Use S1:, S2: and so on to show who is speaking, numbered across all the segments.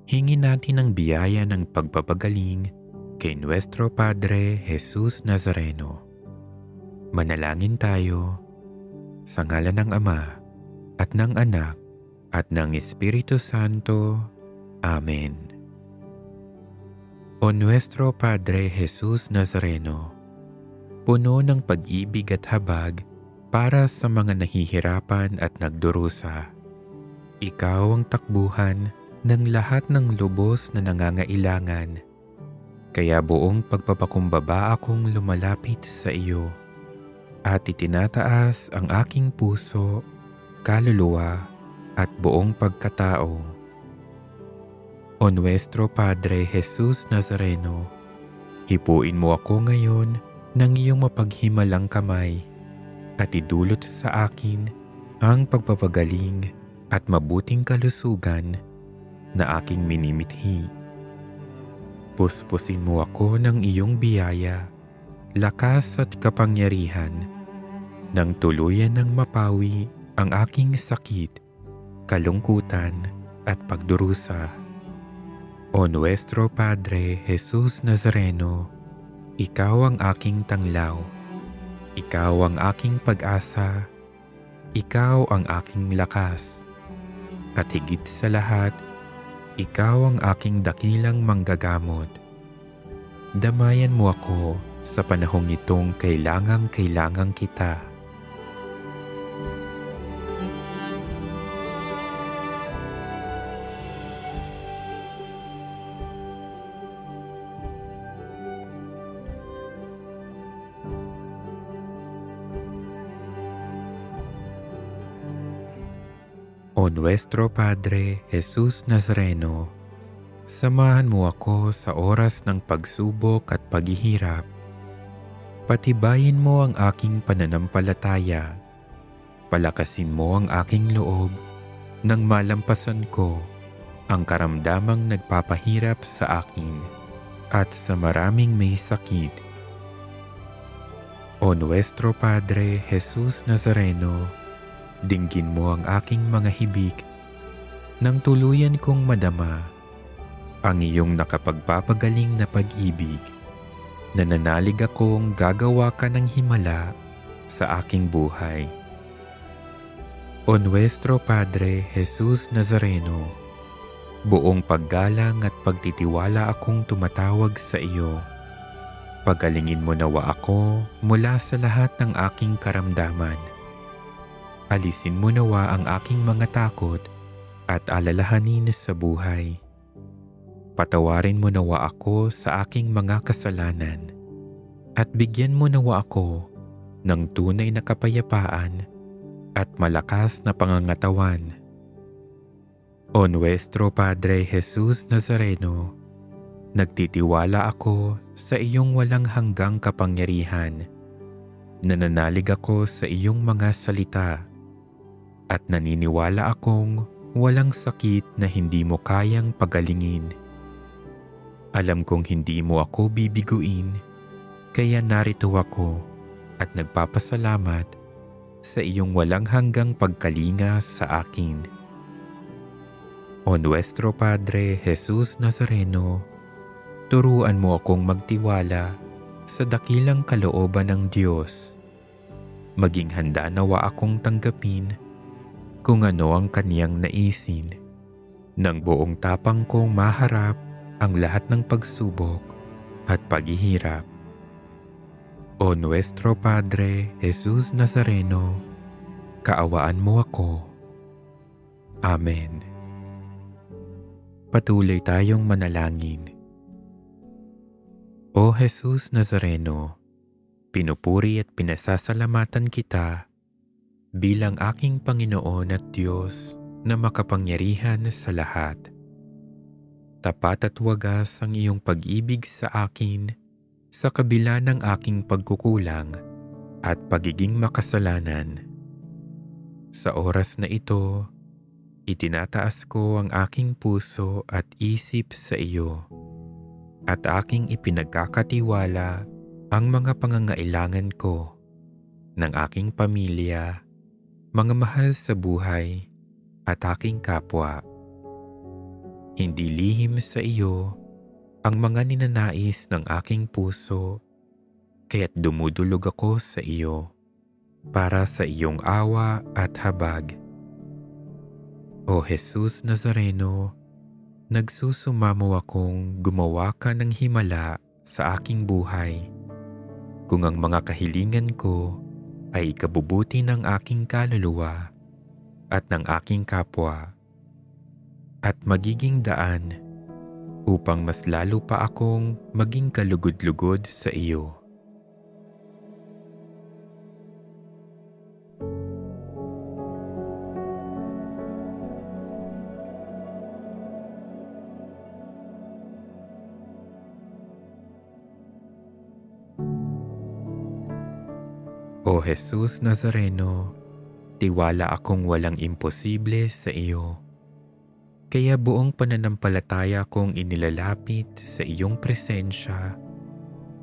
S1: Hingin natin ang biyaya ng pagpapagaling kay Nuestro Padre Jesus Nazareno. Manalangin tayo sa ngalan ng Ama at ng Anak at ng Espiritu Santo. Amen. O Nuestro Padre Jesus Nazareno, puno ng pag-ibig at habag para sa mga nahihirapan at nagdurusa. Ikaw ang takbuhan ng lahat ng lubos na nangangailangan. Kaya buong pagpapakumbaba akong lumalapit sa iyo at itinataas ang aking puso, kaluluwa at buong pagkatao. O Nuestro Padre Jesus Nazareno, hipuin mo ako ngayon ng iyong mapaghimalang kamay at idulot sa akin ang pagpapagaling at mabuting kalusugan na aking minimithi. Puspusin mo ako ng iyong biyaya, lakas at kapangyarihan, nang tuluyan ng mapawi ang aking sakit, kalungkutan at pagdurusa. O Nuestro Padre Jesus Nazareno, ikaw ang aking tanglaw, ikaw ang aking pag-asa, ikaw ang aking lakas, at higit sa lahat, ikaw ang aking dakilang manggagamot. Damayan mo ako sa panahong itong kailangang kita. O Nuestro Padre Jesus Nazareno, samahan mo ako sa oras ng pagsubok at paghihirap. Patibayin mo ang aking pananampalataya. Palakasin mo ang aking loob nang malampasan ko ang karamdamang nagpapahirap sa akin at sa maraming may sakit. O Nuestro Padre Jesus Nazareno, dinggin mo ang aking mga hibik nang tuluyan kong madama ang iyong nakapagpapagaling na pag-ibig. Nananalig akong gagawa ka ng himala sa aking buhay. O Nuestro Padre Jesus Nazareno, buong paggalang at pagtitiwala akong tumatawag sa iyo. Pagalingin mo nawa ako mula sa lahat ng aking karamdaman. Alisin mo nawa ang aking mga takot at alalahanin sa buhay. Patawarin mo nawa ako sa aking mga kasalanan at bigyan mo nawa ako ng tunay na kapayapaan at malakas na pangangatawan. O Nuestro Padre Jesus Nazareno, nagtitiwala ako sa iyong walang hanggang kapangyarihan. Nananalig ako sa iyong mga salita at naniniwala akong walang sakit na hindi mo kayang pagalingin. Alam kong hindi mo ako bibiguin, kaya narito ako at nagpapasalamat sa iyong walang hanggang pagkalinga sa akin. O Nuestro Padre Jesus Nazareno, turuan mo akong magtiwala sa dakilang kalooban ng Diyos. Maging handa nawa akong tanggapin kung ano ang kaniyang naisin. Nang buong tapang kong maharap ang lahat ng pagsubok at paghihirap. O Nuestro Padre Jesus Nazareno, kaawaan mo ako. Amen. Patuloy tayong manalangin. O Jesus Nazareno, pinupuri at pinasasalamatan kita bilang aking Panginoon at Diyos na makapangyarihan sa lahat. Tapat at wagas ang iyong pag-ibig sa akin sa kabila ng aking pagkukulang at pagiging makasalanan. Sa oras na ito, itinataas ko ang aking puso at isip sa iyo at aking ipinagkakatiwala ang mga pangangailangan ko ng aking pamilya, mga mahal sa buhay at aking kapwa. Hindi lihim sa iyo ang mga ninanais ng aking puso, kaya't dumudulog ako sa iyo para sa iyong awa at habag. O Jesus Nazareno, nagsusumamo akong gumawa ka ng himala sa aking buhay. Kung ang mga kahilingan ko ay ikabubuti ng aking kaluluwa at ng aking kapwa, at magiging daan upang mas lalo pa akong maging kalugod-lugod sa iyo. O Jesus Nazareno, tiwala akong walang imposible sa iyo. Kaya buong pananampalataya kong inilalapit sa iyong presensya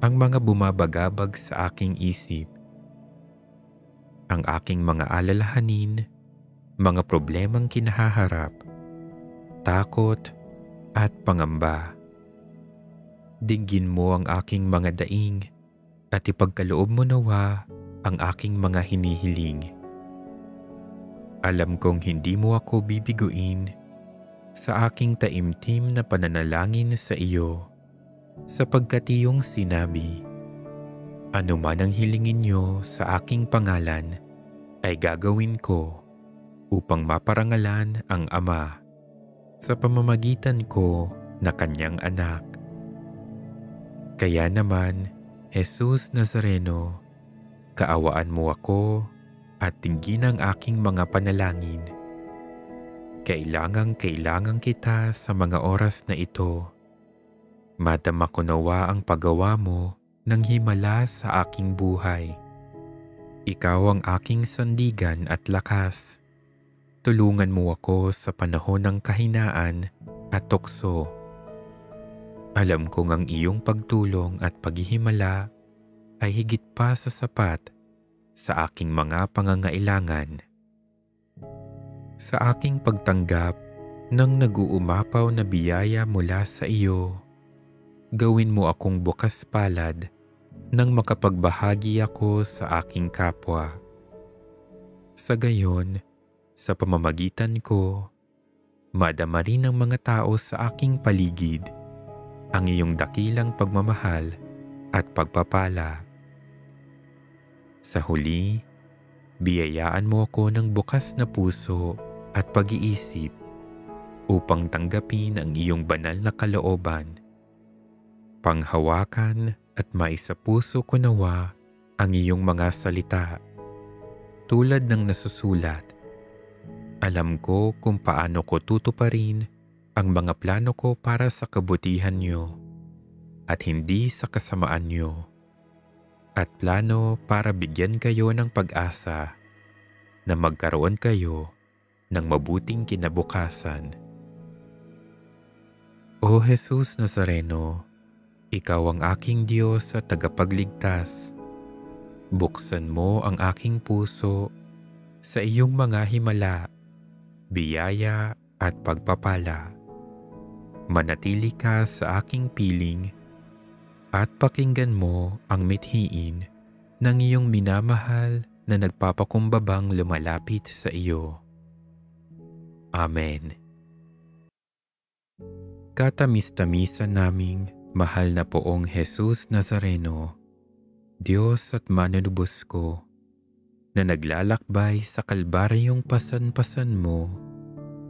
S1: ang mga bumabagabag sa aking isip, ang aking mga alalahanin, mga problemang kinahaharap, takot at pangamba. Dinggin mo ang aking mga daing at ipagkaloob mo nawa ang aking mga hinihiling. Alam kong hindi mo ako bibiguin sa aking taimtim na pananalangin sa iyo, sapagkat iyong sinabi, "Ano man ang hilingin niyo sa aking pangalan ay gagawin ko upang maparangalan ang Ama sa pamamagitan ko na kanyang anak." Kaya naman, Jesus Nazareno, kaawaan mo ako at dinggin ang aking mga panalangin. Kailangang kita sa mga oras na ito. Madama ko nawa ang paggawa mo ng himala sa aking buhay. Ikaw ang aking sandigan at lakas. Tulungan mo ako sa panahon ng kahinaan at tukso. Alam kong ang iyong pagtulong at paghihimala ay higit pa sa sapat sa aking mga pangangailangan. Sa aking pagtanggap ng nag-uumapaw na biyaya mula sa iyo, gawin mo akong bukas palad nang makapagbahagi ako sa aking kapwa. Sa gayon, sa pamamagitan ko, madama rin ng mga tao sa aking paligid ang iyong dakilang pagmamahal at pagpapala. Sa huli, biyayaan mo ako ng bukas na puso at pag-iisip upang tanggapin ang iyong banal na kalooban. Panghawakan at maisapuso ko nawa ang iyong mga salita. Tulad ng nasusulat, alam ko kung paano ko tutuparin ang mga plano ko para sa kabutihan niyo at hindi sa kasamaan niyo, at plano para bigyan kayo ng pag-asa na magkaroon kayo ng mabuting kinabukasan. O Jesus Nazareno, ikaw ang aking Diyos at tagapagligtas. Buksan mo ang aking puso sa iyong mga himala, biyaya at pagpapala. Manatili ka sa aking piling at pakinggan mo ang mithiin ng iyong minamahal na nagpapakumbabang lumalapit sa iyo. Amen. Katamis-tamisan naming mahal na Poong Jesus Nazareno, Diyos at manunubos ko, na naglalakbay sa kalbaryong pasan-pasan mo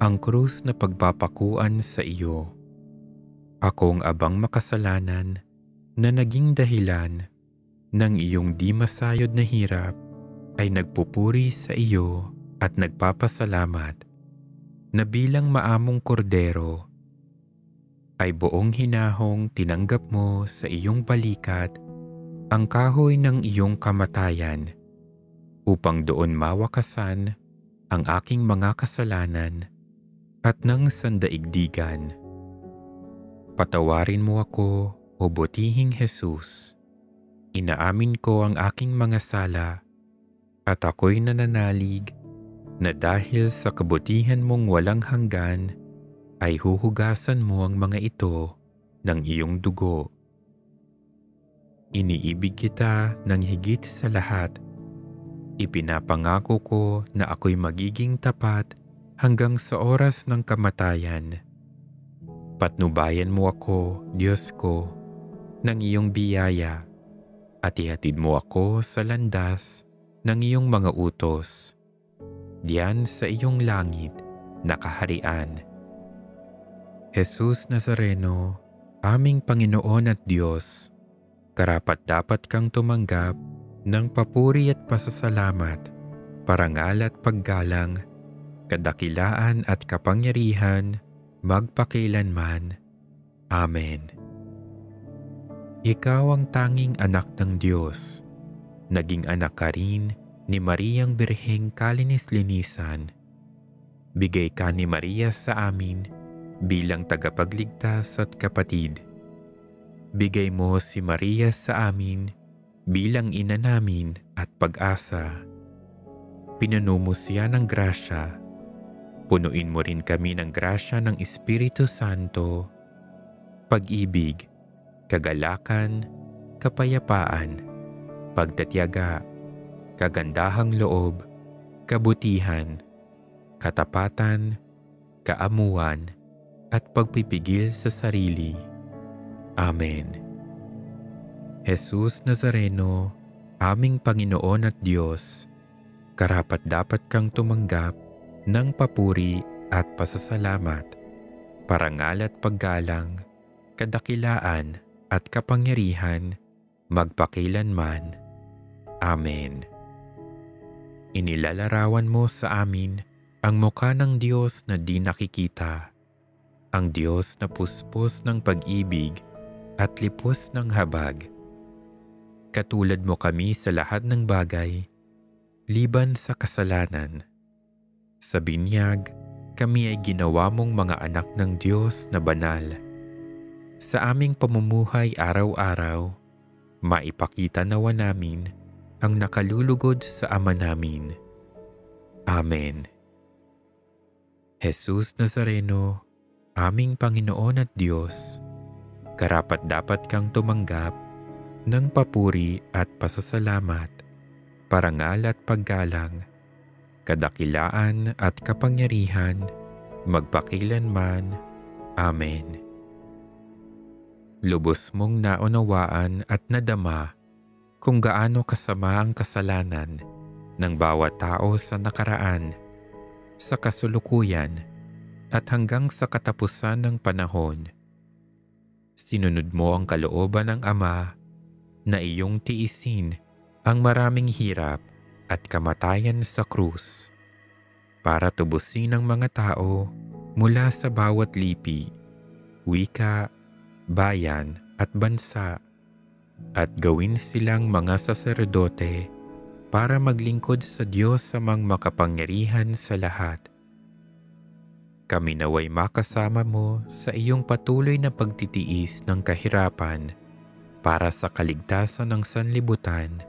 S1: ang krus na pagpapakuan sa iyo. Akong abang makasalanan na naging dahilan ng iyong di masayod na hirap ay nagpupuri sa iyo at nagpapasalamat na bilang maamong kordero ay buong hinahong tinanggap mo sa iyong balikat ang kahoy ng iyong kamatayan upang doon mawakasan ang aking mga kasalanan at ng sandaigdigan. Patawarin mo ako, o butihing Jesus. Inaamin ko ang aking mga sala at ako'y nananalig na dahil sa kabutihan mong walang hanggan ay huhugasan mo ang mga ito ng iyong dugo. Iniibig kita ng higit sa lahat. Ipinapangako ko na ako'y magiging tapat hanggang sa oras ng kamatayan. Patnubayan mo ako, Diyos ko, ng iyong biyaya at ihatid mo ako sa landas ng iyong mga utos, diyan sa iyong langit na kaharian. Jesus Nazareno, aming Panginoon at Diyos, karapat-dapat kang tumanggap ng papuri at pasasalamat, parangal at paggalang, kadakilaan at kapangyarihan, magpakailanman. Amen. Ikaw ang tanging anak ng Diyos. Naging anak ka rin ni Mariang Birheng Kalinis-Linisan. Bigay ka ni Maria sa amin bilang tagapagligtas at kapatid. Bigay mo si Maria sa amin bilang ina namin at pag-asa. Pinuno mo siya ng grasya. Punuin mo rin kami ng grasya ng Espiritu Santo, pag-ibig, kagalakan, kapayapaan, pagtatiyaga, kagandahang loob, kabutihan, katapatan, kaamuan, at pagpipigil sa sarili. Amen. Jesus Nazareno, aming Panginoon at Diyos, karapat-dapat kang tumanggap ng papuri at pasasalamat, parangal at paggalang, kadakilaan at kapangyarihan, magpakailanman. Amen. Inilalarawan mo sa amin ang mukha ng Diyos na di nakikita, ang Diyos na puspos ng pag-ibig at lipos ng habag. Katulad mo kami sa lahat ng bagay, liban sa kasalanan. Sa binyag, kami ay ginawa mong mga anak ng Diyos na banal. Sa aming pamumuhay araw-araw, maipakita nawa namin ang nakalulugod sa Ama namin. Amen. Jesus Nazareno, aming Panginoon at Diyos, karapat-dapat kang tumanggap ng papuri at pasasalamat, parangal at paggalang, kadakilaan at kapangyarihan, magpakailanman. Amen. Lubos mong naunawaan at nadama kung gaano kasama ang kasalanan ng bawat tao sa nakaraan, sa kasulukuyan, at hanggang sa katapusan ng panahon. Sinunod mo ang kalooban ng Ama na iyong tiisin ang maraming hirap at kamatayan sa krus para tubusin ang mga tao mula sa bawat lipi, wika, bayan at bansa, at gawin silang mga saserdote para maglingkod sa Diyos amang makapangyarihan sa lahat. Kami naway makasama mo sa iyong patuloy na pagtitiis ng kahirapan para sa kaligtasan ng sanlibutan.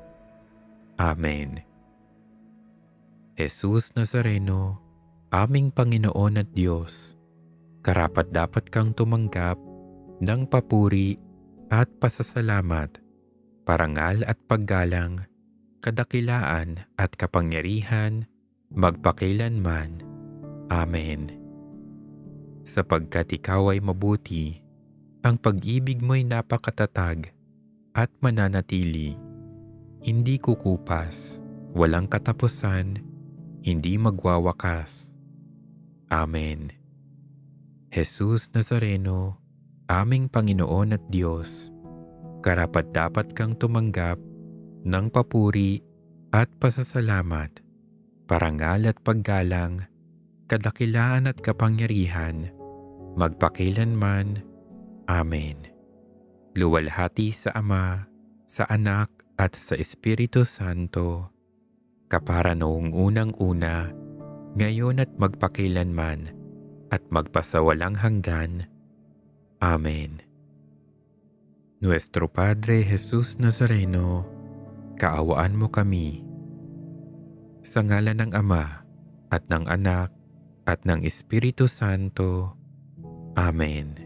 S1: Amen. Jesus Nazareno, aming Panginoon at Diyos, karapat-dapat kang tumanggap ng papuri at pasasalamat, parangal at paggalang, kadakilaan at kapangyarihan, magpakailanman. Amen. Sapagkat ikaw ay mabuti, ang pag-ibig mo'y napakatatag at mananatili, hindi kukupas, walang katapusan, hindi magwawakas. Amen. Jesus Nazareno, aming Panginoon at Diyos, karapat-dapat kang tumanggap ng papuri at pasasalamat, parangal at paggalang, kadakilaan at kapangyarihan, magpakailanman. Amen. Luwalhati sa Ama, sa Anak at sa Espiritu Santo, kapara noong unang-una, ngayon at magpakailanman, at magpasawalang hanggan. Amen. Nuestro Padre Jesus Nazareno, kaawaan mo kami. Sa ngalan ng Ama, at ng Anak, at ng Espiritu Santo. Amen.